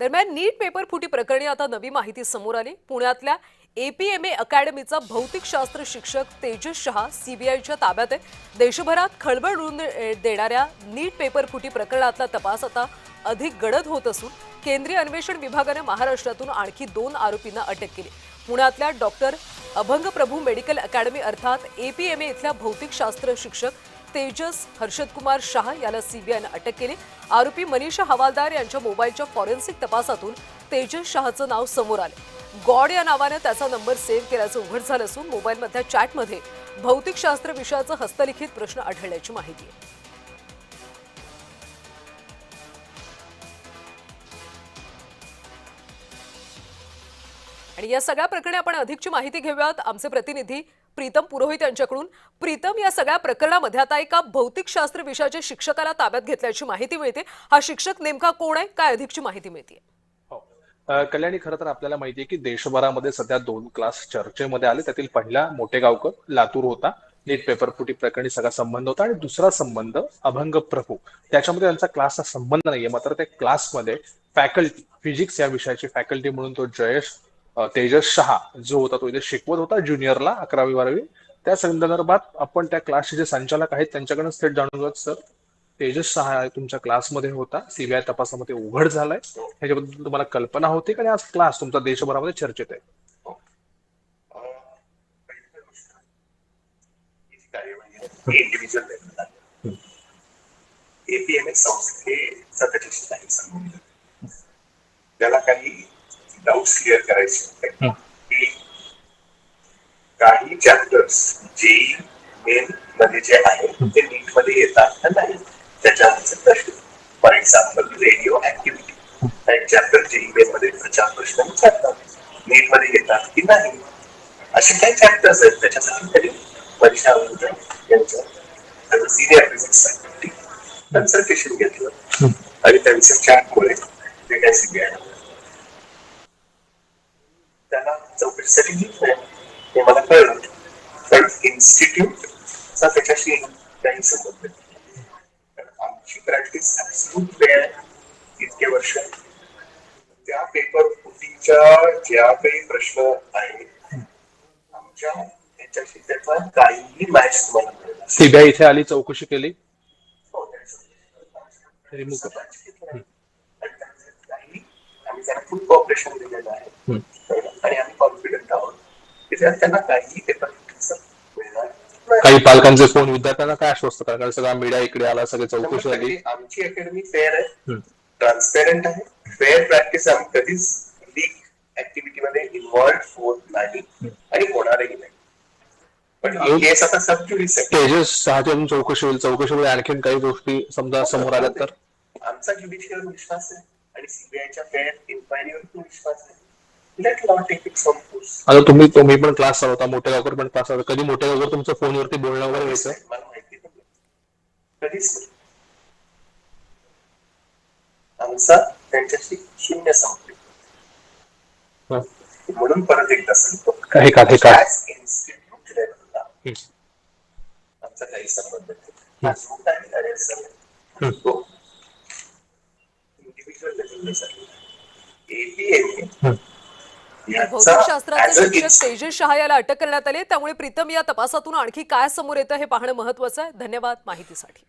दरम्यान नीट पेपर फुटी प्रकरणी आता नवी माहिती समोर आली। पुण्यातल्या एपीएमए अकॅडमीचा भौतिकशास्त्र शिक्षक तेजस शहा सीबीआयच्या ताब्यात आहे। देशभरात खळबळ उडवून देणाऱ्या नीट पेपर फुटी प्रकरणातला तपास आता अधिक गडद होत असून केंद्रीय अन्वेषण विभागाने महाराष्ट्रातून आणखी 2 आरोपींना अटक केली। पुण्यातल्या डॉक्टर अभंग प्रभू मेडिकल अकॅडमी अर्थात एपीएमए इथल्या भौतिकशास्त्र शिक्षक तेजस हर्षदकुमार शाह याला सीबीआयने अटक केली। आरोपी मनीषा हवालदार यांच्या मोबाईलच्या फॉरेन्सिक तपासातून तेजस शहाचं नाव समोर आले। गॉड या नावाने त्याचा नंबर सेव्ह केल्याचं उघड झालं असून मोबाईलमधल्या चॅटमध्ये भौतिकशास्त्र विषयाचा हस्तलिखित प्रश्न आढळल्याची माहिती आहे। आणि या सगळ्या प्रकरणी आपण अधिकची माहिती घेऊयात आमचे प्रतिनिधी प्रीतम पुरोहित यांच्याकडून। प्रीतम, या सगळ्या प्रकरणामध्ये आता एका भौतिकशास्त्र विषयाच्या शिक्षकाला ताब्यात घेतल्याची माहिती मिळते। हा शिक्षक नेमका कोण आहे, काय अधिकची माहिती मिळते? कल्याणी, खरं तर आपल्याला माहिती आहे की देशभरामध्ये सध्या 2 क्लास चर्चेमध्ये आले। त्यातील पहिला मोठेगावकर लातूर होता, नीट पेपर फुटी प्रकरणी सगळा संबंध होता, आणि दुसरा संबंध अभंग प्रभू, त्याच्यामध्ये त्यांचा क्लासचा संबंध नाहीये। मात्र त्या क्लासमध्ये फॅकल्टी फिजिक्स या विषयाची फॅकल्टी म्हणून तो तेजस शहा जो होता तो इथे शिकवत होता ज्युनियरला 11वी-12वी। त्या संदर्भात आपण त्या क्लासचे जे संचालक आहेत त्यांच्याकडून थेट जाणून घेऊयात। सर, तेजस शहा तुमच्या क्लासमध्ये होता, सीबीआय तपासामध्ये उघड झालाय, ह्याच्याबद्दल तुम्हाला कल्पना होती का? आज क्लास तुमचा देशभरामध्ये चर्चेत आहे? एपीएमए संस्थेचा त्याच्याशी काही संबंध, त्याला काही डाऊट्स क्लिअर करायचे होते की काही चॅप्टर्स जेई मेन मध्ये जे आहेत ते नीट मध्ये येतात का नाही, त्याच्यावरचे प्रश्न। फॉर एक्झाम्पल रेडिओ ऍक्टिव्हिटी, एक चॅप्टर जेई मेन मध्ये 50 प्रश्न विचारतात, नीट मध्ये येतात की नाही, असे काही चॅप्टर्स आहेत। त्याच्यासाठी तरी परीक्षा यांचं सिनियर फिजिक्स फॅकल्टी कन्सल्टेशन घेतलं आणि त्यांच्या चॅटमुळे ते काय सीबीआय त्याला चौकशीसाठी घेतलंय हे मला कळलं, पण इन्स्टिट्यूटचा त्याच्याशी काही संबंध नाही। आमची प्रॅक्टिस ऍब्सोल्यूट वेळ इतके वर्ष त्या पेपर फुटीच्या ज्या काही प्रश्न आहेत आमच्या त्याच्याशी त्याचा काहीही मॅच तुम्हाला सीबीआय इथे आली, चौकशी केली, आम्ही त्यांना फुल कॉपरेशन दिलेलं आहे आणि आम्ही कॉन्फिडंट आहोत की त्यांना काही पेपर मिळणार। काही पालकांचे फोन विद्यार्थ्यांना काय आश्वस्त करा, कारण सगळा मीडिया इकडे आला, सगळी चौकशी झाली। आमची अकॅडमी फेअर आहे, ट्रान्सपेरंट आहे, फेअर प्रॅक्टिस, आम्ही कधीच लीक ऍक्टिव्हिटीमध्ये इन्व्हॉल्व होत नाही आणि होणारही नाही। पण ही केस आता सबज्युडिस आहे। तेजस शहाची चौकशी होईल, चौकशीमध्ये आणखीन काही गोष्टी समजा समोर आल्या तर? आमचा ज्युडिशियल विश्वास आहे आणि सीबीआयच्या फेअर इन्क्वायरीवर विश्वास आहे। Let law take its own course. आता तुम्ही पण क्लास चालवता, मोठेगावकर पण क्लास चालवता, कधी मोठेगावकर तुमच्या फोनवरती बोलणं वगैरे व्हायचं? मला माहिती नाही, कधीच नाही। आमचा त्यांच्याशी शून्य संपर्क, म्हणून परत एकदा सांगतो काय इन्स्टिट्यूट लेवलला आमचा काही संबंध नाही। इंडिव्हिज्युअल लेवलला एपीएमए भौतिकशास्त्राचे शिक्षक तेजस शहा याला अटक करण्यात आली, त्यामुळे प्रीतम या तपासातून आणखी काय समोर येतं हे पाहणं महत्त्वाचं आहे। धन्यवाद माहितीसाठी।